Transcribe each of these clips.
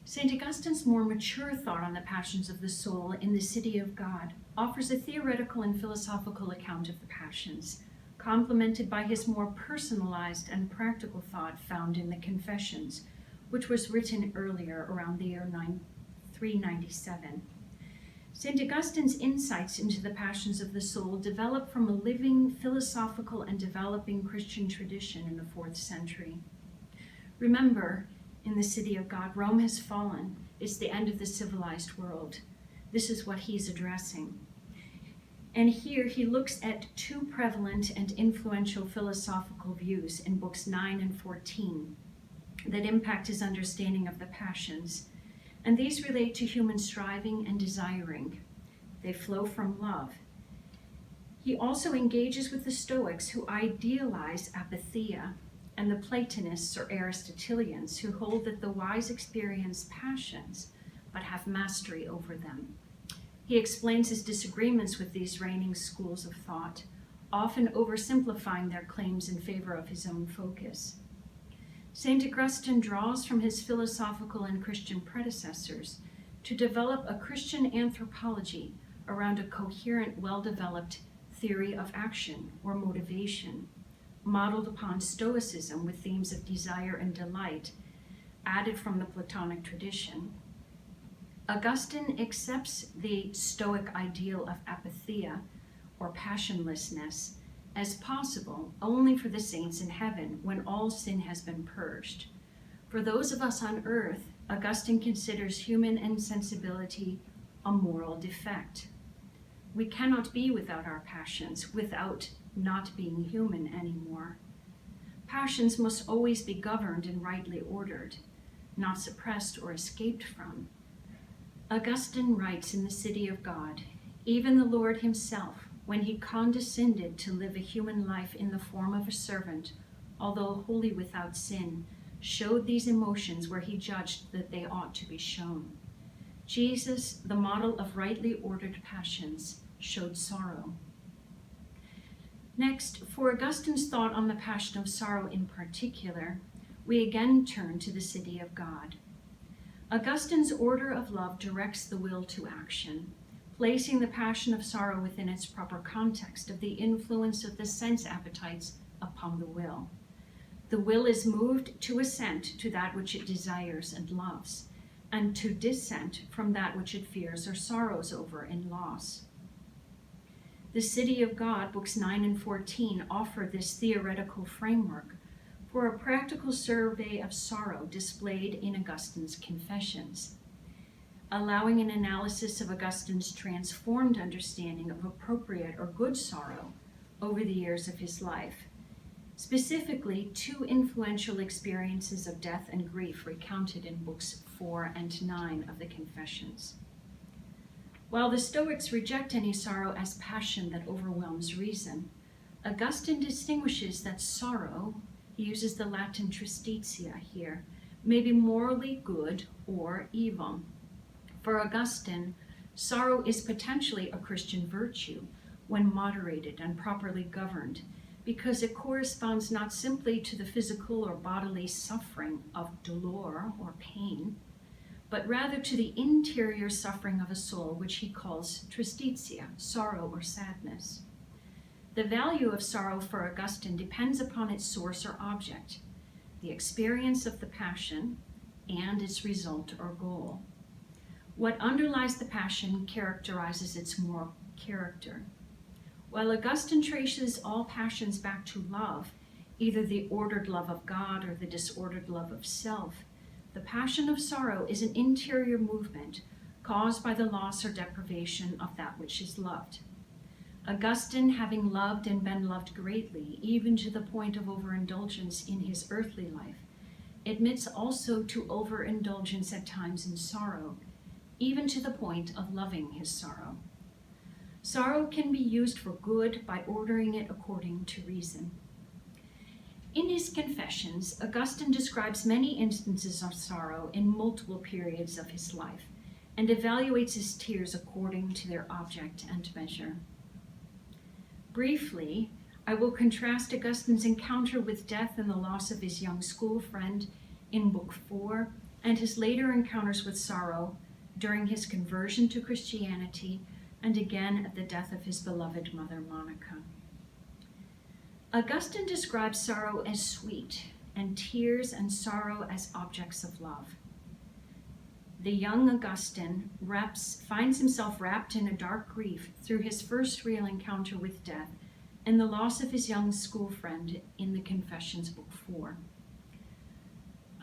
St. Augustine's more mature thought on the passions of the soul in the City of God offers a theoretical and philosophical account of the passions, complemented by his more personalized and practical thought found in the Confessions, which was written earlier around the year 397. St. Augustine's insights into the passions of the soul developed from a living, philosophical, and developing Christian tradition in the 4th century. Remember, in the City of God, Rome has fallen. It's the end of the civilized world. This is what he's addressing. And here he looks at two prevalent and influential philosophical views in books 9 and 14 that impact his understanding of the passions. And these relate to human striving and desiring. They flow from love. He also engages with the Stoics, who idealize apatheia, and the Platonists or Aristotelians, who hold that the wise experience passions but have mastery over them. He explains his disagreements with these reigning schools of thought, often oversimplifying their claims in favor of his own focus. St. Augustine draws from his philosophical and Christian predecessors to develop a Christian anthropology around a coherent, well-developed theory of action or motivation, modeled upon Stoicism with themes of desire and delight, added from the Platonic tradition. Augustine accepts the Stoic ideal of apatheia, or passionlessness, as possible only for the saints in heaven when all sin has been purged. For those of us on earth, Augustine considers human insensibility a moral defect. We cannot be without our passions, without not being human anymore. Passions must always be governed and rightly ordered, not suppressed or escaped from. Augustine writes in the City of God, even the Lord himself, when he condescended to live a human life in the form of a servant, although wholly without sin, showed these emotions where he judged that they ought to be shown. Jesus, the model of rightly ordered passions, showed sorrow. Next, for Augustine's thought on the passion of sorrow in particular, we again turn to the City of God. Augustine's order of love directs the will to action, placing the passion of sorrow within its proper context of the influence of the sense appetites upon the will. The will is moved to assent to that which it desires and loves, and to dissent from that which it fears or sorrows over in loss. The City of God, books 9 and 14, offer this theoretical framework for a practical survey of sorrow displayed in Augustine's Confessions, allowing an analysis of Augustine's transformed understanding of appropriate or good sorrow over the years of his life, specifically two influential experiences of death and grief recounted in books 4 and 9 of the Confessions. While the Stoics reject any sorrow as passion that overwhelms reason, Augustine distinguishes that sorrow, he uses the Latin tristitia here, may be morally good or evil. For Augustine, sorrow is potentially a Christian virtue when moderated and properly governed, because it corresponds not simply to the physical or bodily suffering of dolor or pain, but rather to the interior suffering of a soul, which he calls tristitia, sorrow or sadness. The value of sorrow for Augustine depends upon its source or object, the experience of the passion, and its result or goal. What underlies the passion characterizes its moral character. While Augustine traces all passions back to love, either the ordered love of God or the disordered love of self, the passion of sorrow is an interior movement caused by the loss or deprivation of that which is loved. Augustine, having loved and been loved greatly, even to the point of overindulgence in his earthly life, admits also to overindulgence at times in sorrow, even to the point of loving his sorrow. Sorrow can be used for good by ordering it according to reason. In his Confessions, Augustine describes many instances of sorrow in multiple periods of his life and evaluates his tears according to their object and measure. Briefly, I will contrast Augustine's encounter with death and the loss of his young school friend in Book 4 and his later encounters with sorrow during his conversion to Christianity and again at the death of his beloved mother, Monica. Augustine describes sorrow as sweet and tears and sorrow as objects of love. The young Augustine finds himself wrapped in a dark grief through his first real encounter with death and the loss of his young school friend in the Confessions, Book 4.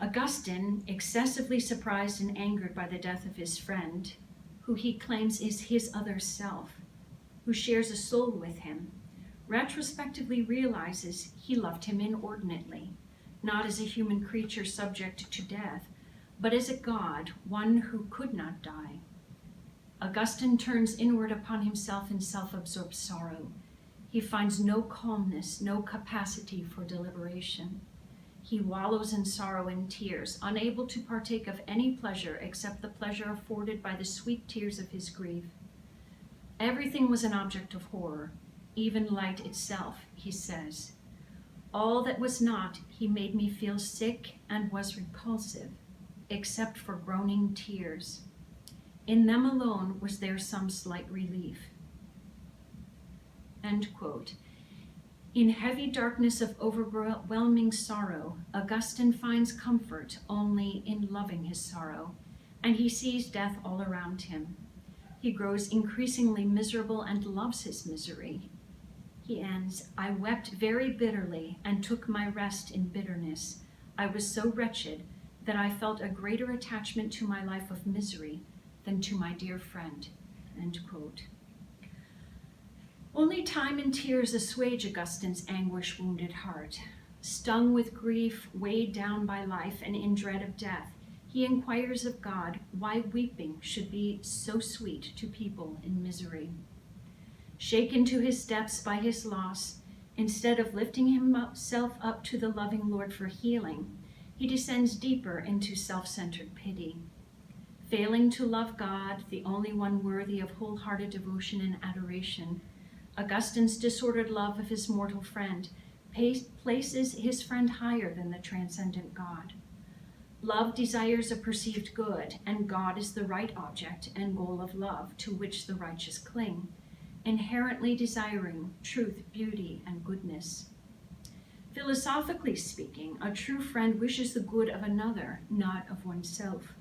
Augustine, excessively surprised and angered by the death of his friend, who he claims is his other self, who shares a soul with him, retrospectively realizes he loved him inordinately, not as a human creature subject to death, but as a God, one who could not die. Augustine turns inward upon himself in self-absorbed sorrow. He finds no calmness, no capacity for deliberation. He wallows in sorrow and tears, unable to partake of any pleasure except the pleasure afforded by the sweet tears of his grief. Everything was an object of horror, even light itself, he says. All that was not, he made me feel sick and was repulsive, except for groaning tears. In them alone was there some slight relief. End quote. In heavy darkness of overwhelming sorrow, Augustine finds comfort only in loving his sorrow, and he sees death all around him. He grows increasingly miserable and loves his misery. He ends, "I wept very bitterly and took my rest in bitterness. I was so wretched that I felt a greater attachment to my life of misery than to my dear friend." End quote. Only time and tears assuage Augustine's anguish-wounded heart. Stung with grief, weighed down by life, and in dread of death, he inquires of God why weeping should be so sweet to people in misery. Shaken to his depths by his loss, instead of lifting himself up to the loving Lord for healing, he descends deeper into self-centered pity. Failing to love God, the only one worthy of wholehearted devotion and adoration, Augustine's disordered love of his mortal friend places his friend higher than the transcendent God. Love desires a perceived good, and God is the right object and goal of love to which the righteous cling, inherently desiring truth, beauty, and goodness. Philosophically speaking, a true friend wishes the good of another, not of oneself.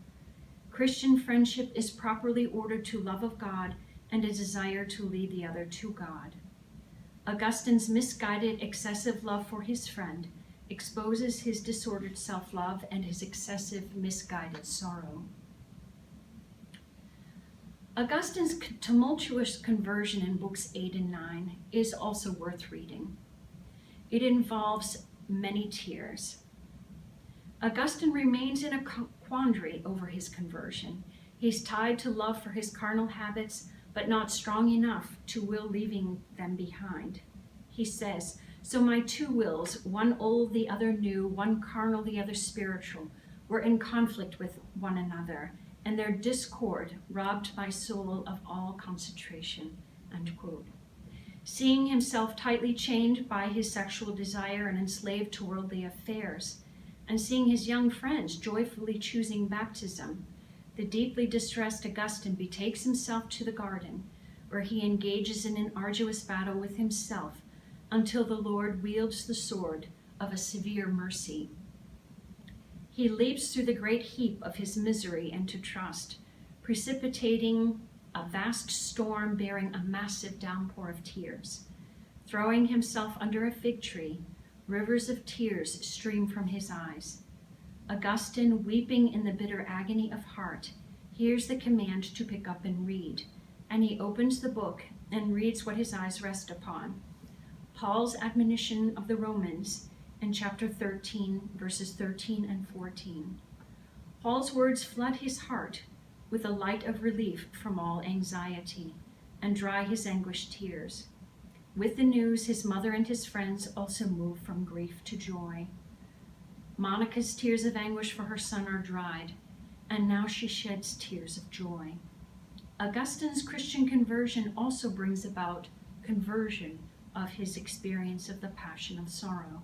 Christian friendship is properly ordered to love of God and a desire to lead the other to God. Augustine's misguided, excessive love for his friend exposes his disordered self-love and his excessive, misguided sorrow. Augustine's tumultuous conversion in books 8 and 9 is also worth reading. It involves many tears. Augustine remains in a quandary over his conversion. He's tied to love for his carnal habits, but not strong enough to will leaving them behind. He says, "So my two wills, one old, the other new, one carnal, the other spiritual, were in conflict with one another, and their discord robbed my soul of all concentration." End quote. Seeing himself tightly chained by his sexual desire and enslaved to worldly affairs, and seeing his young friends joyfully choosing baptism, the deeply distressed Augustine betakes himself to the garden, where he engages in an arduous battle with himself until the Lord wields the sword of a severe mercy. He leaps through the great heap of his misery into trust, precipitating a vast storm bearing a massive downpour of tears. Throwing himself under a fig tree, rivers of tears stream from his eyes. Augustine, weeping in the bitter agony of heart, hears the command to pick up and read, and he opens the book and reads what his eyes rest upon: Paul's admonition of the Romans in chapter 13, verses 13 and 14. Paul's words flood his heart with a light of relief from all anxiety and dry his anguished tears. With the news, his mother and his friends also move from grief to joy. Monica's tears of anguish for her son are dried, and now she sheds tears of joy. Augustine's Christian conversion also brings about conversion of his experience of the passion of sorrow.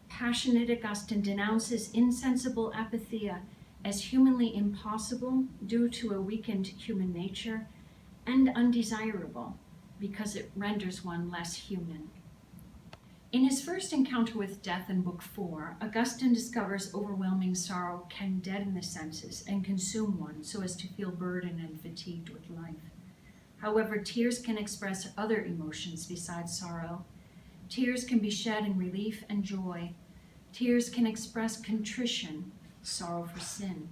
Passionate Augustine denounces insensible apatheia as humanly impossible due to a weakened human nature, and undesirable because it renders one less human. In his first encounter with death in Book 4, Augustine discovers overwhelming sorrow can deaden the senses and consume one so as to feel burdened and fatigued with life. However, tears can express other emotions besides sorrow. Tears can be shed in relief and joy. Tears can express contrition, sorrow for sin,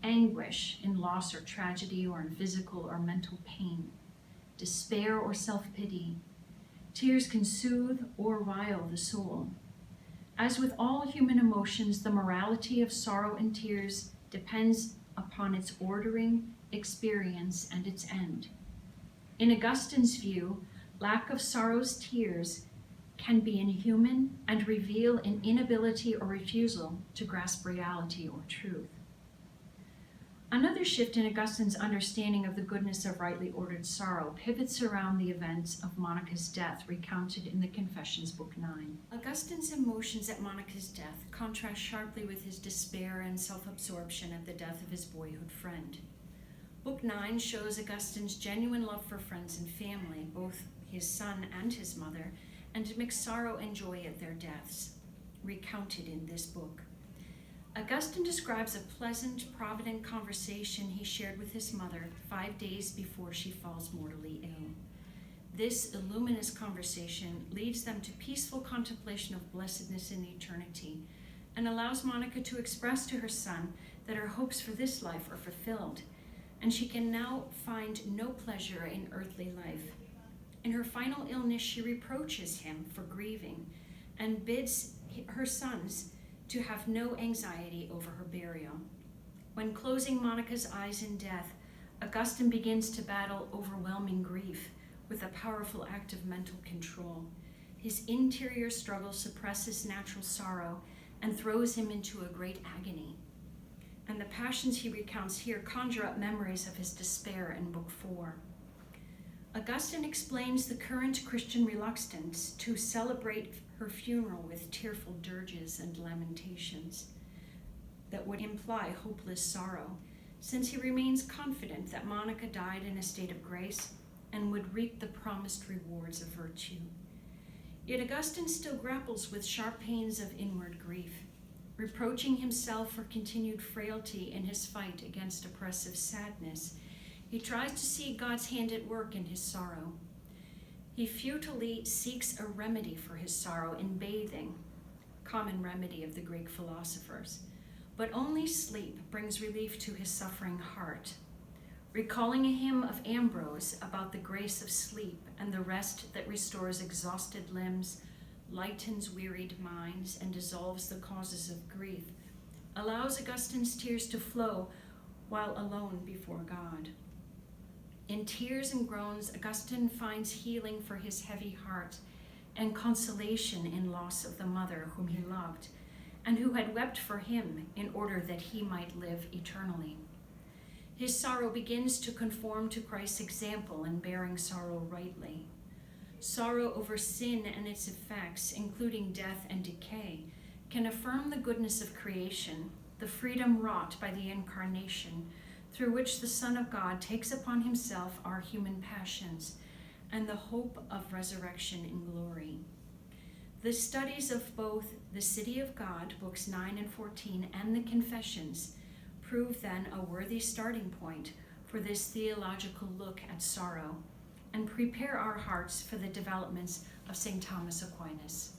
anguish in loss or tragedy or in physical or mental pain, despair or self-pity. Tears can soothe or rile the soul. As with all human emotions, the morality of sorrow and tears depends upon its ordering, experience, and its end. In Augustine's view, lack of sorrow's tears can be inhuman and reveal an inability or refusal to grasp reality or truth. Another shift in Augustine's understanding of the goodness of rightly ordered sorrow pivots around the events of Monica's death recounted in the Confessions, Book 9. Augustine's emotions at Monica's death contrast sharply with his despair and self-absorption at the death of his boyhood friend. Book 9 shows Augustine's genuine love for friends and family, both his son and his mother, and mixed sorrow and joy at their deaths, recounted in this book. Augustine describes a pleasant, provident conversation he shared with his mother 5 days before she falls mortally ill. This illuminous conversation leads them to peaceful contemplation of blessedness in eternity and allows Monica to express to her son that her hopes for this life are fulfilled, and she can now find no pleasure in earthly life. In her final illness, she reproaches him for grieving and bids her sons to have no anxiety over her burial. When closing Monica's eyes in death, Augustine begins to battle overwhelming grief with a powerful act of mental control. His interior struggle suppresses natural sorrow and throws him into a great agony. And the passions he recounts here conjure up memories of his despair in Book 4. Augustine explains the current Christian reluctance to celebrate her funeral with tearful dirges and lamentations that would imply hopeless sorrow, since he remains confident that Monica died in a state of grace and would reap the promised rewards of virtue. Yet Augustine still grapples with sharp pains of inward grief, reproaching himself for continued frailty in his fight against oppressive sadness. He tries to see God's hand at work in his sorrow. He futilely seeks a remedy for his sorrow in bathing, common remedy of the Greek philosophers, but only sleep brings relief to his suffering heart. Recalling a hymn of Ambrose about the grace of sleep and the rest that restores exhausted limbs, lightens wearied minds, and dissolves the causes of grief, allows Augustine's tears to flow while alone before God. In tears and groans, Augustine finds healing for his heavy heart and consolation in loss of the mother whom he loved and who had wept for him in order that he might live eternally. His sorrow begins to conform to Christ's example in bearing sorrow rightly. Sorrow over sin and its effects, including death and decay, can affirm the goodness of creation, the freedom wrought by the incarnation, through which the Son of God takes upon himself our human passions, and the hope of resurrection in glory. The studies of both the City of God, books 9 and 14, and the Confessions prove then a worthy starting point for this theological look at sorrow, and prepare our hearts for the developments of St. Thomas Aquinas.